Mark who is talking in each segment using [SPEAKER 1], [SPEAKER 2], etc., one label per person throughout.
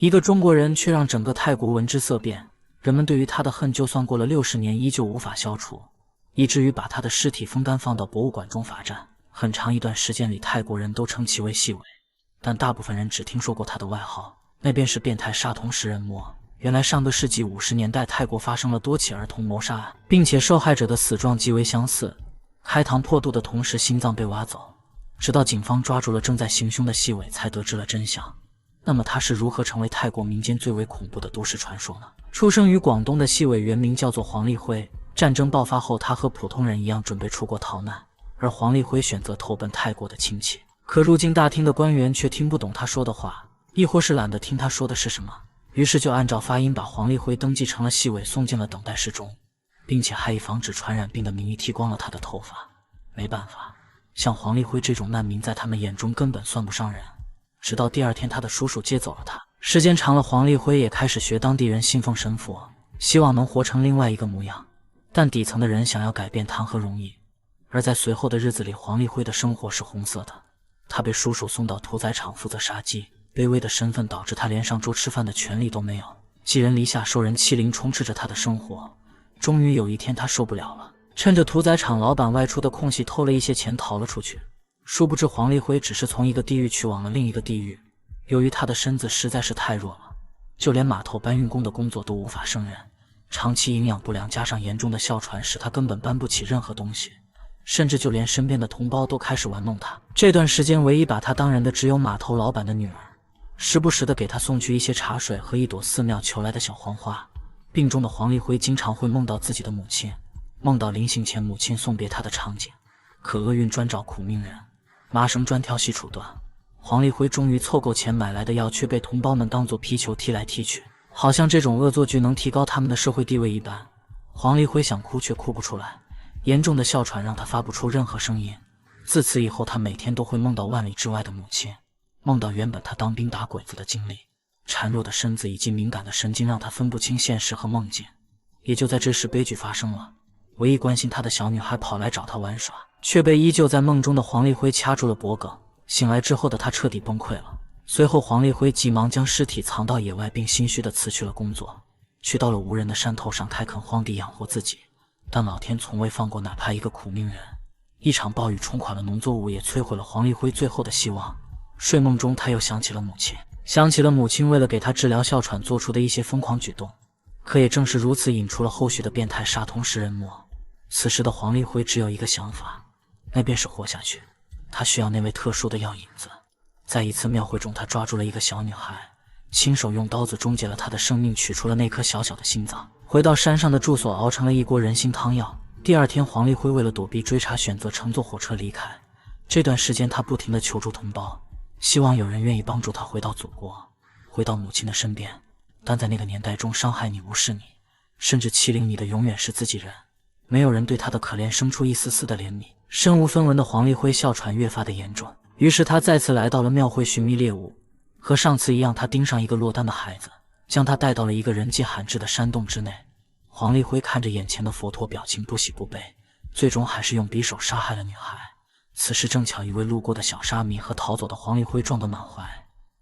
[SPEAKER 1] 一個中國人卻讓整個泰國聞之色變，人們對於他的恨就算過了60年依舊無法消除，以至於把他的屍體風乾放到博物館中罰站。很長一段時間裡，泰國人都稱其為細尾，但大部分人只聽說過他的外號，那便是变態殺童食人魔。原來上个世紀50年代，泰國發生了多起兒童謀殺案，並且受害者的死狀極為相似，開膛破肚的同時心臟被挖走。直到警方抓住了正在行兇的細尾，才得知了真相。那麼他是如何成為泰國民間最為恐怖的都市傳說呢？出生於廣東的細尾原名叫做黃立輝，戰爭爆發後他和普通人一樣準備出國逃難，而黃立輝選擇投奔泰國的親戚。可入境大廳的官員卻聽不懂他說的話，亦或是懶得聽他說的是什麼，於是就按照發音把黃立輝登記成了細尾，送進了等待室中，並且還以防止傳染病的名義剃光了他的頭髮。沒辦法，像黃立輝這種難民在他們眼中根本算不上人。直到第二天他的叔叔接走了他，時間長了，黃立輝也開始學當地人信奉神佛，希望能活成另外一個模樣。但底層的人想要改變談何容易。而在隨後的日子裡，黃立輝的生活是紅色的。他被叔叔送到屠宰場負責殺雞，卑微的身份導致他連上桌吃飯的權利都沒有，寄人籬下，受人欺凌，充斥着他的生活。終於有一天他受不了了，趁着屠宰場老板外出的空隙偷了一些錢逃了出去。殊不知黃立輝只是從一個地獄去往了另一個地獄。由於他的身子實在是太弱了，就連碼頭搬運工的工作都無法勝任，長期營養不良加上嚴重的哮喘使他根本搬不起任何東西，甚至就連身邊的同胞都開始玩弄他。這段時間唯一把他當人的只有碼頭老板的女兒，時不時的給他送去一些茶水和一朵寺廟求來的小黃花。病中的黃立輝經常會夢到自己的母親，夢到臨行前母親送別他的場景。可厄運專找苦命人，麻繩專挑細處斷。黃立輝終於湊夠錢買來的藥，卻被同胞們當作皮球踢來踢去，好像這種惡作劇能提高他們的社會地位一般。黃立輝想哭卻哭不出來，嚴重的哮喘讓他發不出任何聲音。自此以後，他每天都會夢到萬里之外的母親，夢到原本他當兵打鬼子的經歷。孱弱的身子以及敏感的神經讓他分不清現實和夢境。也就在這時，悲劇發生了。唯一關心他的小女孩跑來找他玩耍，卻被依舊在夢中的黃立輝掐住了脖頸。醒來之後的他徹底崩潰了。隨後黃立輝急忙將屍體藏到野外，並心虛地辭去了工作，去到了無人的山頭上開墾荒地養活自己。但老天從未放過哪怕一個苦命人。一場暴雨沖垮了農作物，也摧毀了黃立輝最後的希望。睡夢中他又想起了母親，想起了母親為了給他治療哮喘做出的一些瘋狂舉動。可也正是如此，引出了後續的變態殺童食人魔。此時的黃立輝只有一個想法，那便是活下去。他需要那位特殊的藥引子。在一次廟會中，他抓住了一個小女孩，親手用刀子終結了她的生命，取出了那顆小小的心臟，回到山上的住所熬成了一鍋人心湯藥。第二天，黃立輝為了躲避追查，選擇乘坐火車離開。這段時間，他不停地求助同胞，希望有人願意幫助他回到祖國，回到母親的身邊。但在那個年代中，傷害你、無視你，甚至欺凌你的永遠是自己人。沒有人對他的可憐生出一絲絲的憐憫。身無分文的黃立輝哮喘越發的嚴重，於是他再次來到了廟會尋覓獵物。和上次一樣，他盯上一個落單的孩子，將他帶到了一個人跡罕至的山洞之內。黃立輝看着眼前的佛陀，表情不喜不悲，最終還是用匕首殺害了女孩。此時正巧一位路過的小沙彌和逃走的黃立輝撞得滿懷，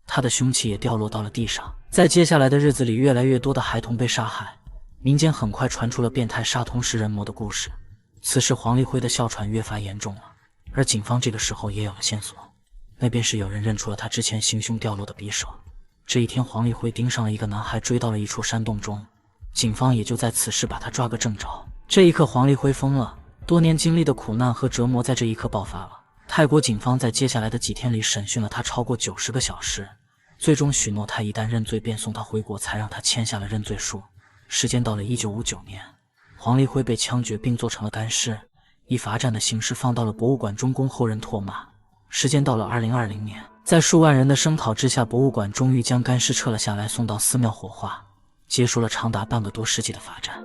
[SPEAKER 1] 他的兇器也掉落到了地上。在接下來的日子裡，越來越多的孩童被殺害，民間很快傳出了變態殺童食人魔的故事。此時黃立輝的哮喘越發嚴重了，而警方這個時候也有了線索，那便是有人認出了他之前行兇掉落的匕首。這一天，黃立輝盯上了一個男孩，追到了一處山洞中，警方也就在此時把他抓個正着。這一刻，黃立輝瘋了，多年經歷的苦難和折磨在這一刻爆發了。泰國警方在接下來的幾天裡審訊了他超過90個小時，最終許諾他一旦認罪便送他回國，才讓他簽下了認罪書。時間到了1959年，黃立輝被槍決並做成了乾屍，以罰站的形式放到了博物館中供後人唾罵。時間到了2020年，在數萬人的聲討之下，博物館終於將乾屍撤了下來，送到寺廟火化，結束了長達半個多世紀的罰站。